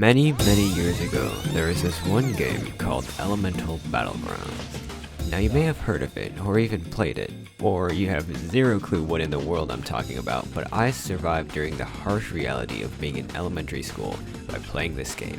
Many years ago, there was this one game called Elemental Battlegrounds. Now you may have heard of it, or even played it, or you have zero clue what in the world I'm talking about, but I survived during the harsh reality of being in elementary school by playing this game.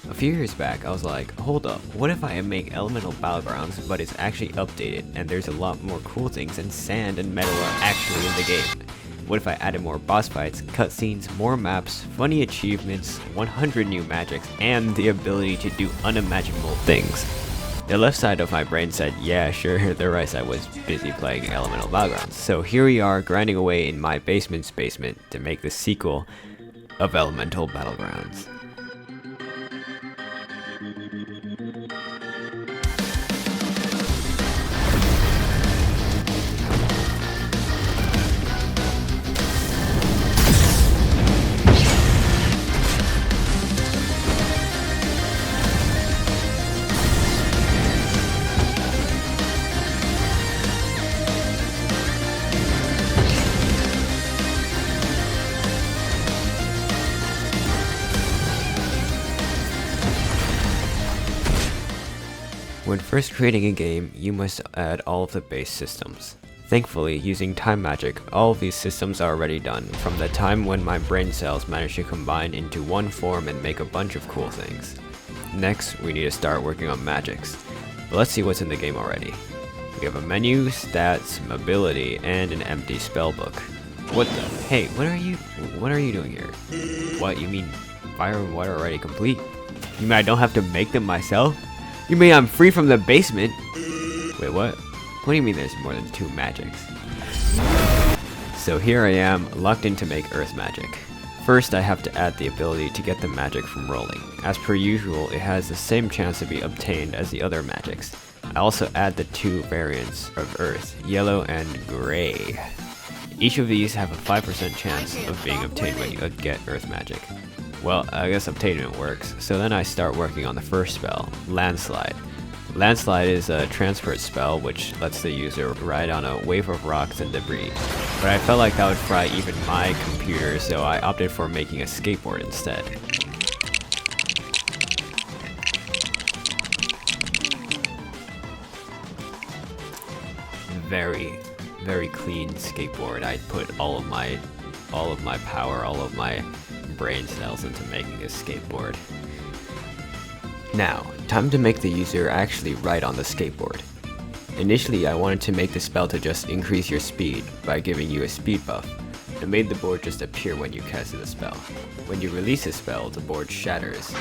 A few years back, I was like, hold up, what if I make Elemental Battlegrounds, but it's actually updated, and there's a lot more cool things, and sand and metal are actually in the game? What if I added more boss fights, cutscenes, more maps, funny achievements, 100 new magics, and the ability to do unimaginable things? The left side of my brain said, yeah, sure, the right side was busy playing Elemental Battlegrounds. So here we are, grinding away in my basement's basement to make the sequel of Elemental Battlegrounds. When first creating a game, you must add all of the base systems. Thankfully, using time magic, all of these systems are already done, from the time when my brain cells managed to combine into one form and make a bunch of cool things. Next, we need to start working on magics. But let's see what's in the game already. We have a menu, stats, mobility, and an empty spellbook. What the? Hey, what are you doing here? What, you mean fire and water already complete? You mean I don't have to make them myself? You mean I'm free from the basement? Wait, what? What do you mean there's more than 2 magics? So here I am, locked in to make earth magic. First, I have to add the ability to get the magic from rolling. As per usual, it has the same chance to be obtained as the other magics. I also add the 2 variants of earth, yellow and gray. Each of these have a 5% chance of being obtained when you get earth magic. Well, I guess obtainment works, so then I start working on the first spell, Landslide. Landslide is a transport spell which lets the user ride on a wave of rocks and debris, but I felt like that would fry even my computer, so I opted for making a skateboard instead. Very clean skateboard. I put all of my power, all of my brain cells into making a skateboard. Now, time to make the user actually ride on the skateboard. Initially, I wanted to make the spell to just increase your speed by giving you a speed buff. It made the board just appear when you casted the spell. When you release a spell, the board shatters.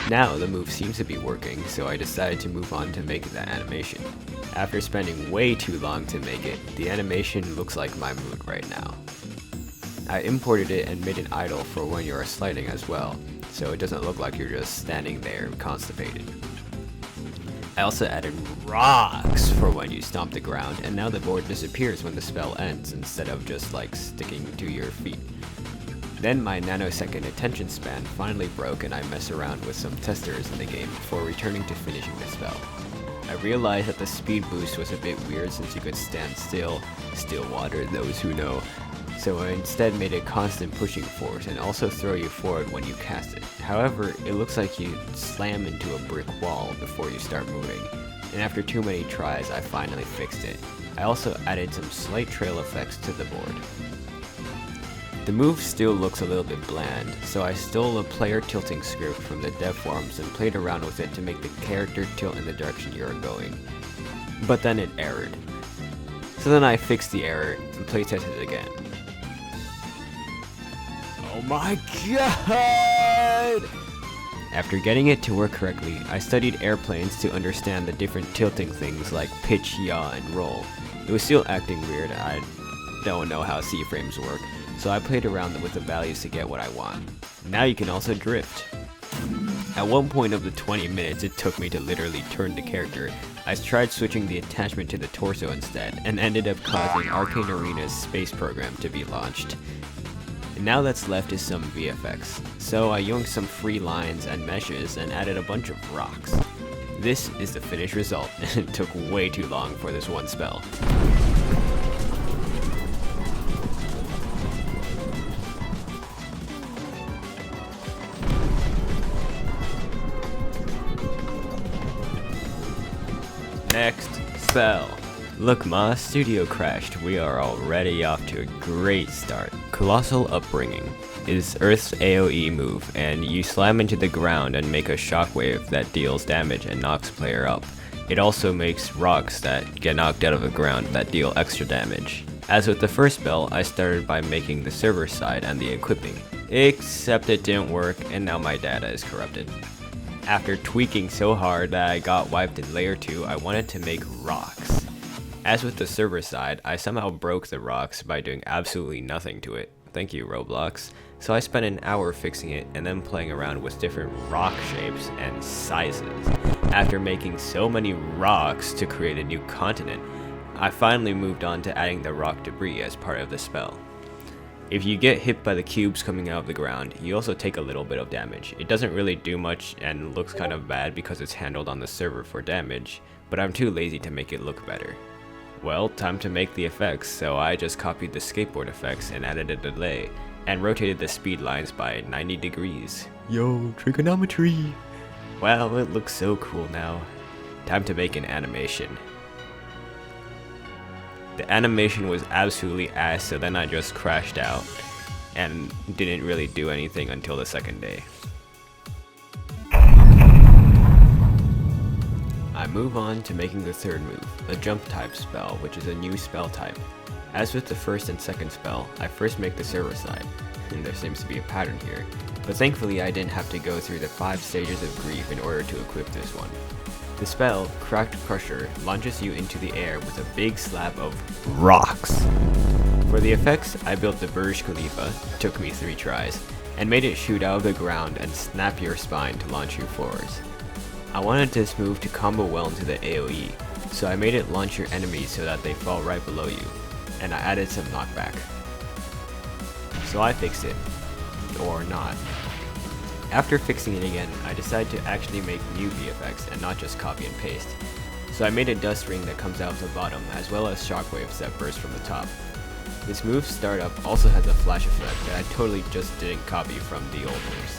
Now, the move seems to be working, so I decided to move on to making that animation. After spending way too long to make it, the animation looks like my mood right now. I imported it and made an idle for when you are sliding as well, so it doesn't look like you're just standing there constipated. I also added rocks for when you stomp the ground, and now the board disappears when the spell ends instead of just like sticking to your feet. Then my nanosecond attention span finally broke and I messed around with some testers in the game before returning to finishing the spell. I realized that the speed boost was a bit weird since you could stand still water, those who know. So I instead made a constant pushing force and also throw you forward when you cast it. However, it looks like you slam into a brick wall before you start moving, and after too many tries I finally fixed it. I also added some slight trail effects to the board. The move still looks a little bit bland, so I stole a player tilting script from the dev forums and played around with it to make the character tilt in the direction you're going. But then it errored. So then I fixed the error and playtested it again. Oh my god! After getting it to work correctly, I studied airplanes to understand the different tilting things like pitch, yaw, and roll. It was still acting weird. I don't know how C-frames work, so I played around with the values to get what I want. Now you can also drift. At one point of the 20 minutes it took me to literally turn the character, I tried switching the attachment to the torso instead, and ended up causing Arcane Arena's space program to be launched. And now that's left is some VFX. So I yoinked some free lines and meshes and added a bunch of rocks. This is the finished result, and it took way too long for this one spell. Next spell. Look ma, studio crashed. We are already off to a great start. Colossal Upbringing is Earth's AoE move, and you slam into the ground and make a shockwave that deals damage and knocks player up. It also makes rocks that get knocked out of the ground that deal extra damage. As with the first spell, I started by making the server side and the equipping. Except it didn't work, and now my data is corrupted. After tweaking so hard that I got wiped in layer 2, I wanted to make rocks. As with the server side, I somehow broke the rocks by doing absolutely nothing to it. Thank you, Roblox. So I spent an hour fixing it and then playing around with different rock shapes and sizes. After making so many rocks to create a new continent, I finally moved on to adding the rock debris as part of the spell. If you get hit by the cubes coming out of the ground, you also take a little bit of damage. It doesn't really do much and looks kind of bad because it's handled on the server for damage, but I'm too lazy to make it look better. Well, time to make the effects, so I just copied the skateboard effects and added a delay, and rotated the speed lines by 90 degrees. Yo, trigonometry! Well, it looks so cool now. Time to make an animation. The animation was absolutely ass, so then I just crashed out, and didn't really do anything until the second day. I move on to making the third move, a jump type spell, which is a new spell type. As with the first and second spell, I first make the server side, and there seems to be a pattern here, but thankfully I didn't have to go through the 5 stages of grief in order to equip this one. The spell, Cracked Crusher, launches you into the air with a big slab of rocks. For the effects, I built the Burj Khalifa, took me 3 tries, and made it shoot out of the ground and snap your spine to launch you forwards. I wanted this move to combo well into the AoE, so I made it launch your enemies so that they fall right below you, and I added some knockback. So I fixed it. Or not. After fixing it again, I decided to actually make new VFX and not just copy and paste. So I made a dust ring that comes out of the bottom, as well as shockwaves that burst from the top. This move's startup also has a flash effect that I totally just didn't copy from the old moves.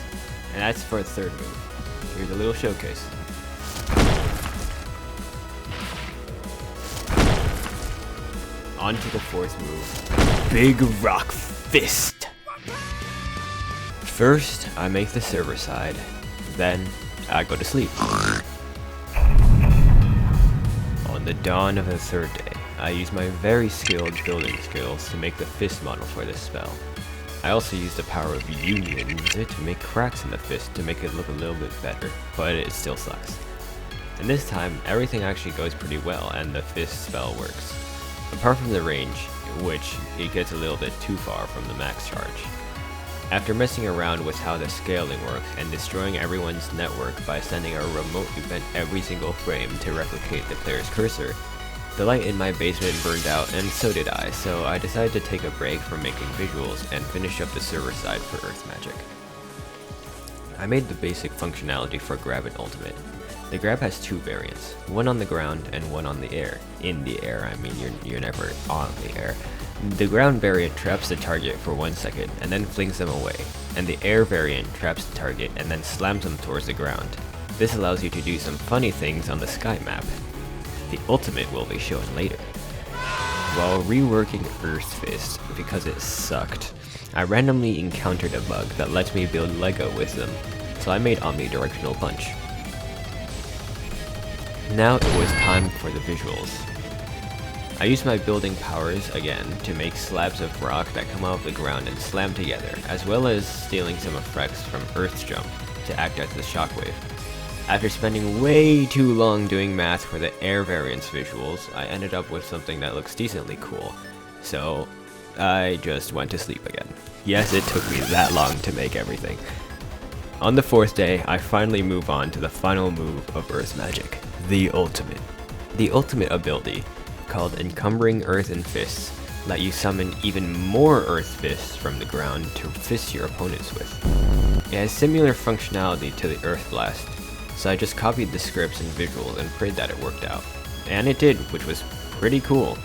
And that's for the third move. Here's a little showcase. On to the fourth move, Big Rock Fist. First, I make the server side, then I go to sleep. On the dawn of the third day, I use my very skilled building skills to make the fist model for this spell. I also use the power of unions to make cracks in the fist to make it look a little bit better, but it still sucks. And this time, everything actually goes pretty well and the fist spell works. Apart from the range, which it gets a little bit too far from the max charge. After messing around with how the scaling works and destroying everyone's network by sending a remote event every single frame to replicate the player's cursor, the light in my basement burned out and so did I, so I decided to take a break from making visuals and finish up the server side for Earth Magic. I made the basic functionality for Grab and Ultimate. The grab has 2 variants, one on the ground and one on the air. In the air, I mean you're never on the air. The ground variant traps the target for 1 second and then flings them away, and the air variant traps the target and then slams them towards the ground. This allows you to do some funny things on the sky map. The ultimate will be shown later. While reworking Earth Fist, because it sucked, I randomly encountered a bug that lets me build Lego with them, so I made Omnidirectional Punch. Now it was time for the visuals. I used my building powers again to make slabs of rock that come out of the ground and slam together, as well as stealing some effects from Earth's Jump to act as the shockwave. After spending way too long doing math for the air variance visuals, I ended up with something that looks decently cool, so I just went to sleep again. Yes, it took me that long to make everything. On the 4th day, I finally move on to the final move of Earth Magic, the Ultimate. The Ultimate ability, called Encumbering Earth and Fists, let you summon even more Earth Fists from the ground to fist your opponents with. It has similar functionality to the Earth Blast, so I just copied the scripts and visuals and prayed that it worked out. And it did, which was pretty cool.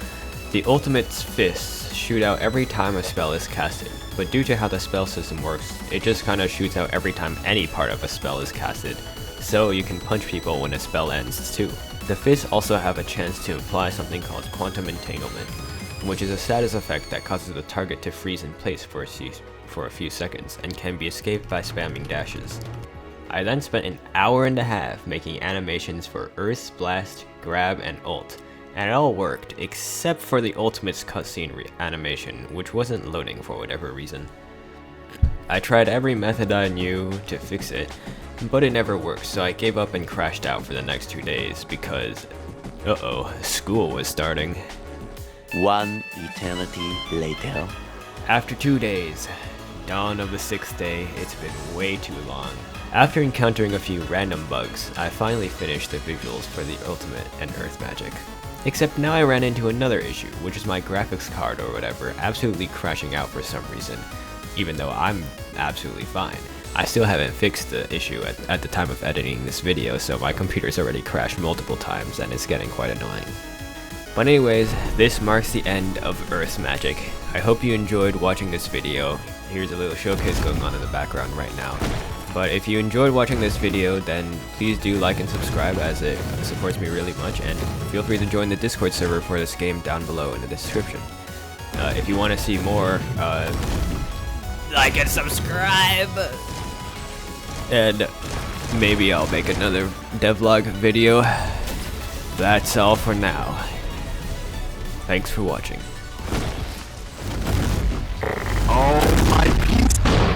The Ultimate's fists shoot out every time a spell is casted, but due to how the spell system works, it just kinda shoots out every time any part of a spell is casted, so you can punch people when a spell ends too. The fists also have a chance to apply something called quantum entanglement, which is a status effect that causes the target to freeze in place for a few seconds and can be escaped by spamming dashes. I then spent an hour and a half making animations for Earth, Blast, Grab, and Ult, and it all worked except for the Ultimate's cutscene animation, which wasn't loading for whatever reason. I tried every method I knew to fix it, but it never worked, so I gave up and crashed out for the next 2 days because, school was starting. One eternity later. After 2 days, dawn of the 6th day, it's been way too long. After encountering a few random bugs, I finally finished the visuals for the Ultimate and Earth Magic. Except now I ran into another issue, which is my graphics card or whatever absolutely crashing out for some reason, even though I'm absolutely fine. I still haven't fixed the issue at the time of editing this video, so my computer's already crashed multiple times and it's getting quite annoying. But anyways, this marks the end of Earth Magic. I hope you enjoyed watching this video. Here's a little showcase going on in the background right now. But if you enjoyed watching this video, then please do like and subscribe, as it supports me really much, and feel free to join the Discord server for this game down below in the description. If you want to see more, like and subscribe! And maybe I'll make another devlog video. That's all for now. Thanks for watching.